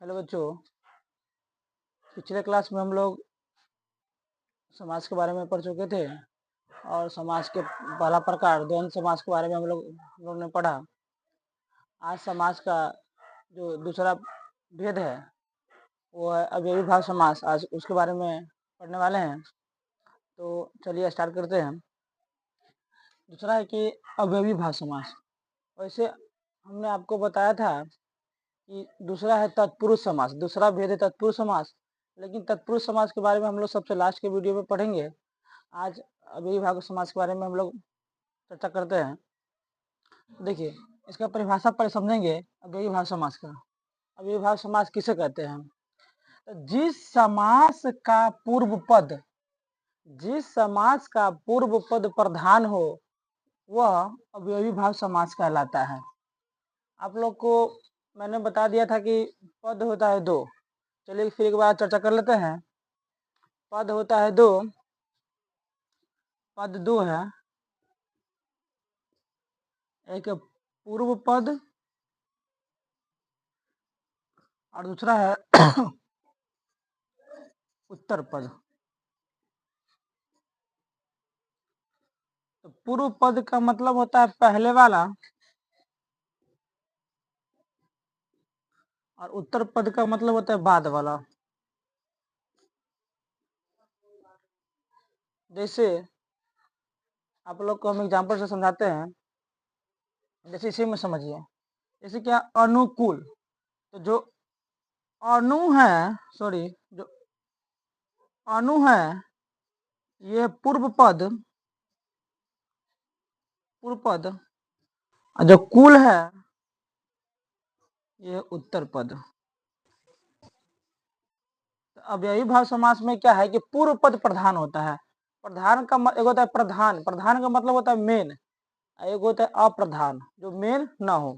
Hello बच्चों, पिछले class में हम लोग समाज के बारे में पढ़ चुके थे और समाज के पहला प्रकार द्वंद्व समाज के बारे में हम लोग ने पढ़ा। आज समाज का जो दूसरा भेद है वो है अवयवी भाव समास। आज उसके बारे में पढ़ने वाले हैं, तो चलिए स्टार्ट करते हैं। दूसरा है कि अवयवी भाव समास। वैसे हमने आपको बताया था कि दूसरा है तत्पुरुष समास, दूसरा भेद है तत्पुरुष समास। लेकिन तत्पुरुष समास के बारे में हम लोग सबसे लास्ट के वीडियो में पढ़ेंगे। आज अवयवी भाव समास के बारे में हम लोग चर्चा करते हैं। देखिए, इसका परिभाषा पर समझेंगे। अवयवी भाव समास का अवयवी भाव समास किसे कहते हैं? तो जिस समास का पूर्व पद प्रधान हो वह अवयवी भाव समास कहलाता है। आप लोग को मैंने बता दिया था कि पद होता है दो। चलिए फिर एक बार चर्चा कर लेते हैं। पद होता है दो, पद दो है, एक पूर्व पद और दूसरा है उत्तर पद। तो पूर्व पद का मतलब होता है पहले वाला और उत्तर पद का मतलब होता है बाद वाला। जैसे आप लोग को हम एग्जांपल से समझाते हैं, जैसे इसी में समझिए। जैसे क्या अनुकूल, तो जो अणु है, जो अणु है ये पूर्व पद और जो कुल है ये उत्तर पद। तो अवयवी भाव समास में क्या है कि पूर्व पद प्रधान होता है। प्रधान का एक होता है प्रधान का मतलब होता है मेन, एक होता है अप्रधान जो मेन ना हो।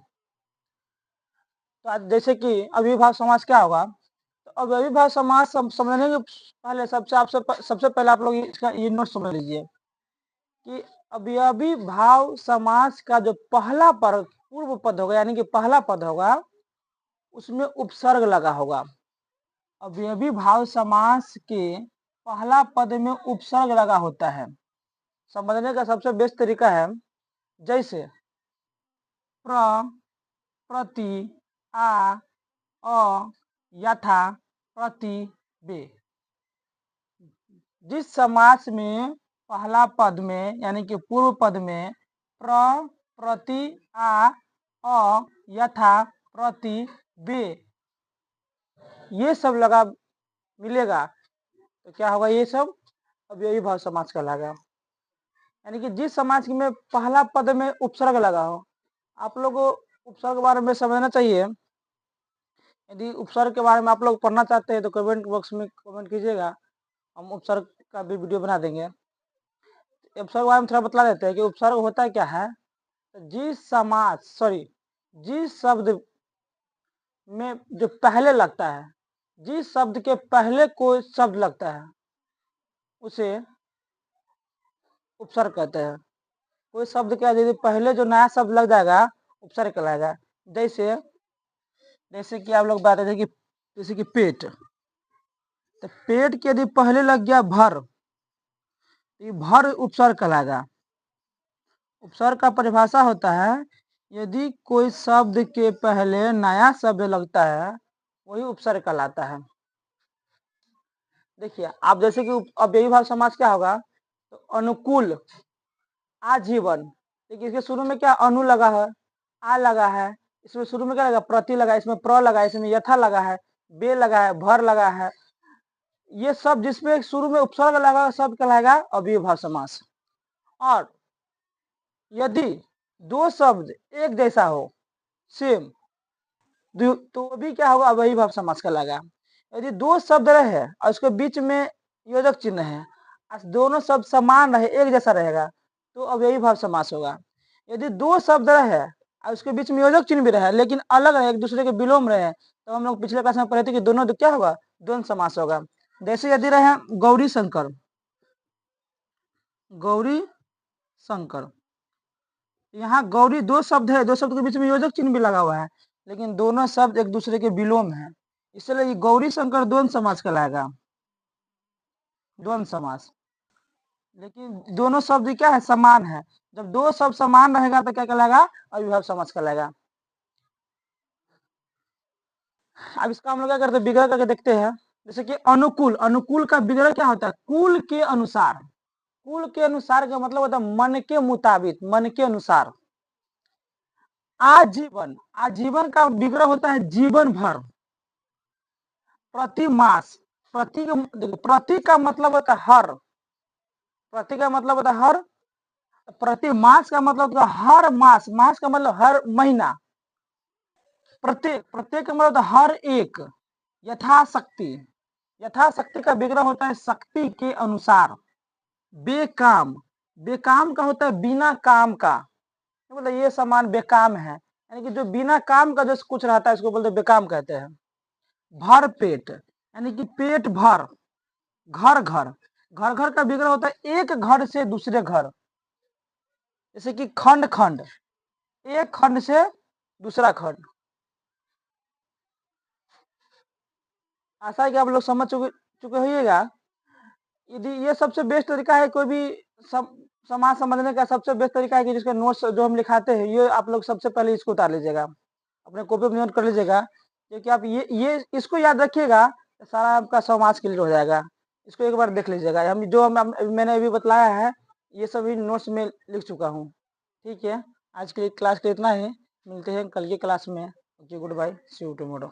तो आज जैसे कि अवयवी भाव समास क्या होगा, तो अवयवी भाव समास समझने के पहले सबसे पहले आप लोग इसका ये नोट समझ लीजिए कि अवयवी भाव समास का जो पहला पद पूर्व पद होगा, यानी कि पहला पद होगा, उसमें उपसर्ग लगा होगा। अवयवी भाव समास के पहला पद में उपसर्ग लगा होता है। समझने का सबसे बेस्ट तरीका है, जैसे प्र, प्रति, आ, अ, यथा, प्रति, बे। जिस समास में पहला पद में यानी कि पूर्व पद में प्र, प्रति, आ, अ, यथा, प्रति, बे ये सब लगा मिलेगा तो क्या होगा, ये सब अवयवी भाव समास कहलाएगा। यानी कि जिस समास में पहला पद में उपसर्ग लगा हो। आप लोग को उपसर्ग के बारे में समझना चाहिए। यदि उपसर्ग के बारे में आप लोग पढ़ना चाहते हैं तो कमेंट बॉक्स में कमेंट कीजिएगा, हम उपसर्ग का भी वीडियो बना देंगे। उपसर्ग के बारे में थोड़ा बतला देते हैं कि उपसर्ग होता है क्या है। जिस शब्द में जो पहले लगता है, जिस शब्द के पहले कोई शब्द लगता है उसे उपसर्ग कहते हैं। कोई शब्द क्या, यदि पहले जो नया शब्द लग जाएगा उपसर्ग कहलाएगा। जैसे कि आप लोग बात है कि जैसे कि पेट, तो पेट के यदि पहले लग गया भर, तो ये भर उपसर्ग कहलाएगा। उपसर्ग का परिभाषा होता है, यदि कोई शब्द के पहले नया शब्द लगता है वही उपसर्ग कहलाता है। देखिए आप जैसे कि अवयवी भाव समास क्या होगा, तो अनुकूल, आजीवन। देखिए इसके शुरू में क्या अनु लगा है, आ लगा है, इसमें शुरू में क्या लगा, प्रति लगा, इसमें प्र लगा, इसमें यथा लगा है, बे लगा है, भर लगा है। ये सब जिसमें शुरू में उपसर्ग लगा सब कहलाएगा अवयवी भाव समास। और यदि दो शब्द एक जैसा हो, सेम, तो भी क्या होगा, अवयवी भाव समास कहलाएगा। यदि दो शब्द रहे और उसके बीच में योजक चिन्ह है, दोनों शब्द समान रहे, एक जैसा रहेगा, तो अवयवी भाव समास होगा। यदि दो शब्द रहे और उसके बीच में योजक चिन्ह भी रहे लेकिन अलग रहे, एक दूसरे के विलोम रहे, तो हम लोग पिछले क्लास में पढ़े थे कि दोनों क्या होगा, द्वंद्व समास होगा। जैसे यदि रहे गौरी शंकर, यहाँ गौरी दो शब्द है, दो शब्द के बीच में योजक चिन्ह भी लगा हुआ है, लेकिन दोनों शब्द एक दूसरे के विलोम है। इसलिए ये गौरी शंकर द्वंद्व समास कहलाएगा, द्वंद्व समास। लेकिन दोनों शब्द क्या है, समान है। जब दो शब्द समान रहेगा तो क्या कहलाएगा, अविभाव समास कहलाएगा। अब इसका हम लोग क्या करते हैं, विग्रह करके देखते हैं। जैसे कि अनुकूल, अनुकूल का विग्रह क्या होता है, कुल के अनुसार। कुल के अनुसार का मतलब होता है मन के मुताबिक, मन के अनुसार। आजीवन, आजीवन का विग्रह होता है जीवन भर। प्रति मास, प्रति, देखो प्रति का मतलब होता है हर, प्रति का मतलब होता है हर, प्रति मास का मतलब होता है हर मास, मास का मतलब हर महीना। प्रत्येक, प्रत्येक का मतलब हर एक। यथाशक्ति, यथाशक्ति का विग्रह होता है शक्ति के अनुसार। बेकाम, बेकाम का होता है बिना काम का, मतलब ये सामान बेकाम है, यानी कि जो बिना काम का जो कुछ रहता है इसको बोलते बेकाम कहते हैं। भर पेट, यानी कि पेट भर। घर घर, घर घर का विग्रह होता है एक घर से दूसरे घर। जैसे कि खंड खंड, एक खंड से दूसरा खंड। आशा है कि आप लोग समझ चुके चुके होइएगा। यदि ये सबसे बेस्ट तरीका है, कोई भी समाज समझने का सबसे बेस्ट तरीका है कि जिसके नोट्स जो हम लिखाते हैं, ये आप लोग सबसे पहले इसको उतार लीजिएगा, अपने कॉपी में नोट कर लीजिएगा, क्योंकि आप ये इसको याद रखिएगा, सारा आपका समाज क्लियर हो जाएगा। इसको एक बार देख लीजिएगा, मैंने अभी बतलाया है, ये सभी नोट्स में लिख चुका हूँ। ठीक है, आज के क्लास के इतना ही, मिलते हैं कल की क्लास में। Okay, good bye, see you tomorrow.